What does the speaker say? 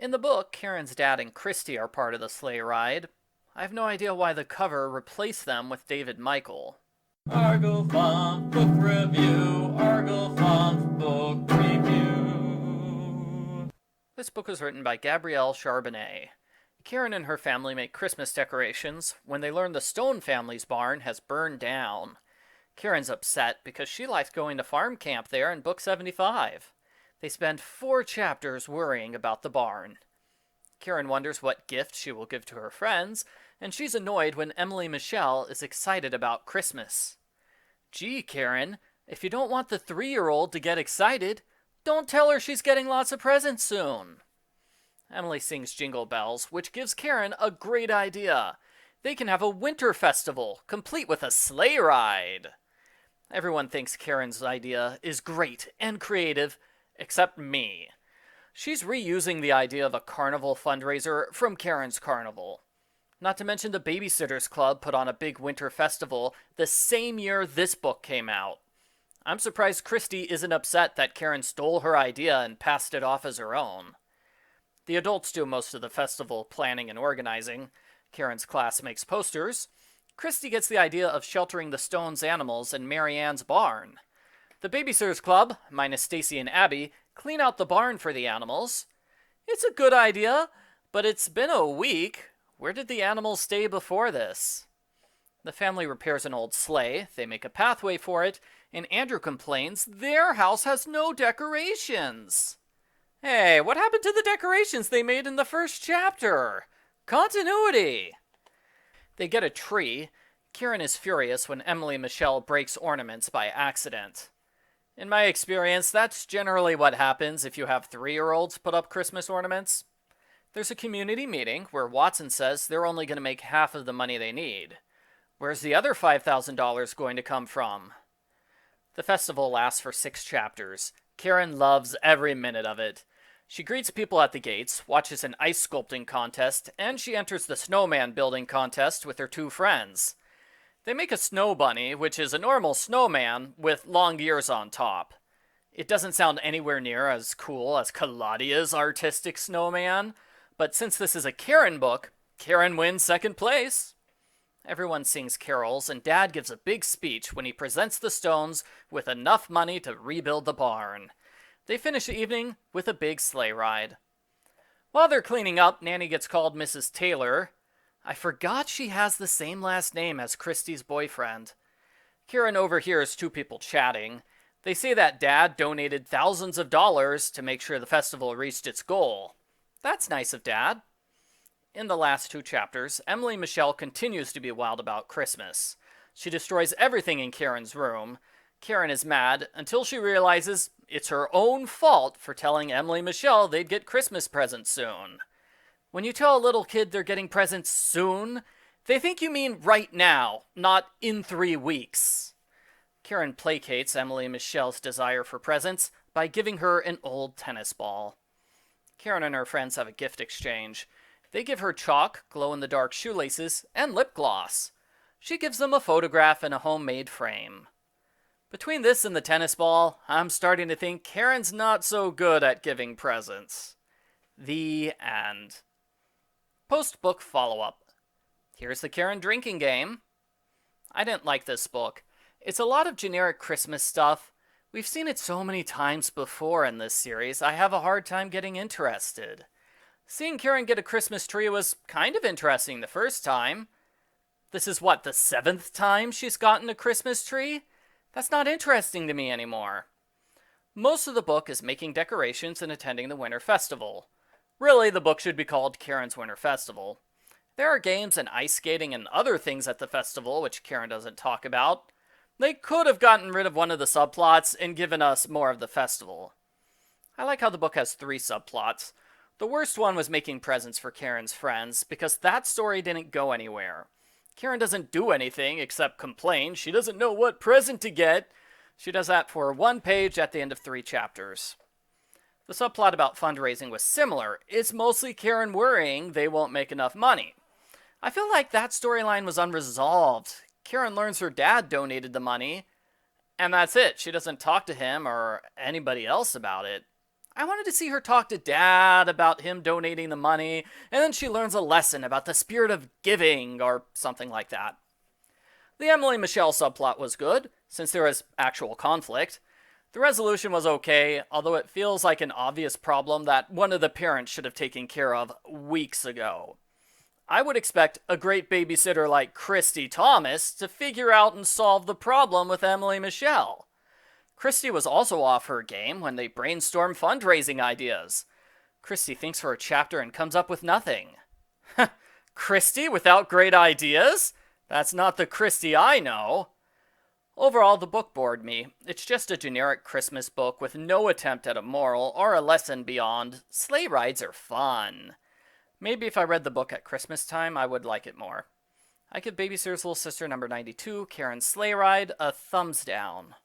In the book, Karen's dad and Christy are part of the sleigh ride. I have no idea why the cover replaced them with David Michael. Argo Font Book Review. Argo Font Book Review. This book was written by Gabrielle Charbonnet. Karen and her family make Christmas decorations when they learn the Stone family's barn has burned down. Karen's upset because she liked going to farm camp there in book 75. They spend 4 chapters worrying about the barn. Karen wonders what gift she will give to her friends, and she's annoyed when Emily Michelle is excited about Christmas. Gee, Karen, if you don't want the 3-year-old to get excited, don't tell her she's getting lots of presents soon. Emily sings Jingle Bells, which gives Karen a great idea. They can have a winter festival, complete with a sleigh ride. Everyone thinks Karen's idea is great and creative, except me. She's reusing the idea of a carnival fundraiser from Karen's Carnival. Not to mention the Babysitters Club put on a big winter festival the same year this book came out. I'm surprised Christy isn't upset that Karen stole her idea and passed it off as her own. The adults do most of the festival planning and organizing. Karen's class makes posters. Christy gets the idea of sheltering the Stone's animals in Mary Ann's barn. The Babysitters Club, minus Stacy and Abby, clean out the barn for the animals. It's a good idea, but it's been a week. Where did the animals stay before this? The family repairs an old sleigh. They make a pathway for it, and Andrew complains their house has no decorations. Hey, what happened to the decorations they made in the first chapter? Continuity! They get a tree. Karen is furious when Emily Michelle breaks ornaments by accident. In my experience, that's generally what happens if you have 3-year-olds put up Christmas ornaments. There's a community meeting where Watson says they're only going to make half of the money they need. Where's the other $5,000 going to come from? The festival lasts for 6 chapters. Karen loves every minute of it. She greets people at the gates, watches an ice sculpting contest, and she enters the snowman building contest with her 2 friends. They make a snow bunny, which is a normal snowman with long ears on top. It doesn't sound anywhere near as cool as Claudia's artistic snowman, but since this is a Karen book, Karen wins 2nd place. Everyone sings carols, and Dad gives a big speech when he presents the Stones with enough money to rebuild the barn. They finish the evening with a big sleigh ride. While they're cleaning up, Nanny gets called Mrs. Taylor. I forgot she has the same last name as Christy's boyfriend. Karen overhears 2 people chatting. They say that Dad donated thousands of dollars to make sure the festival reached its goal. That's nice of Dad. In the last 2 chapters, Emily Michelle continues to be wild about Christmas. She destroys everything in Karen's room. Karen is mad until she realizes it's her own fault for telling Emily Michelle they'd get Christmas presents soon. When you tell a little kid they're getting presents soon, they think you mean right now, not in 3 weeks. Karen placates Emily Michelle's desire for presents by giving her an old tennis ball. Karen and her friends have a gift exchange. They give her chalk, glow-in-the-dark shoelaces, and lip gloss. She gives them a photograph in a homemade frame. Between this and the tennis ball, I'm starting to think Karen's not so good at giving presents. The end. Post-book follow-up. Here's the Karen drinking game. I didn't like this book. It's a lot of generic Christmas stuff. We've seen it so many times before in this series, I have a hard time getting interested. Seeing Karen get a Christmas tree was kind of interesting the first time. This is what, the 7th time she's gotten a Christmas tree? That's not interesting to me anymore. Most of the book is making decorations and attending the Winter Festival. Really, the book should be called Karen's Winter Festival. There are games and ice skating and other things at the festival which Karen doesn't talk about. They could have gotten rid of one of the subplots and given us more of the festival. I like how the book has 3 subplots. The worst one was making presents for Karen's friends, because that story didn't go anywhere. Karen doesn't do anything except complain. She doesn't know what present to get. She does that for 1 page at the end of 3 chapters. The subplot about fundraising was similar. It's mostly Karen worrying they won't make enough money. I feel like that storyline was unresolved. Karen learns her dad donated the money, and that's it. She doesn't talk to him or anybody else about it. I wanted to see her talk to Dad about him donating the money, and then she learns a lesson about the spirit of giving, or something like that. The Emily Michelle subplot was good, since there was actual conflict. The resolution was okay, although it feels like an obvious problem that one of the parents should have taken care of weeks ago. I would expect a great babysitter like Christy Thomas to figure out and solve the problem with Emily Michelle. Christy was also off her game when they brainstorm fundraising ideas. Christy thinks for a chapter and comes up with nothing. Christy without great ideas? That's not the Christy I know. Overall, the book bored me. It's just a generic Christmas book with no attempt at a moral or a lesson beyond sleigh rides are fun. Maybe if I read the book at Christmas time, I would like it more. I give Babysitter's Little Sister number 92, Karen's Sleigh Ride, a thumbs down.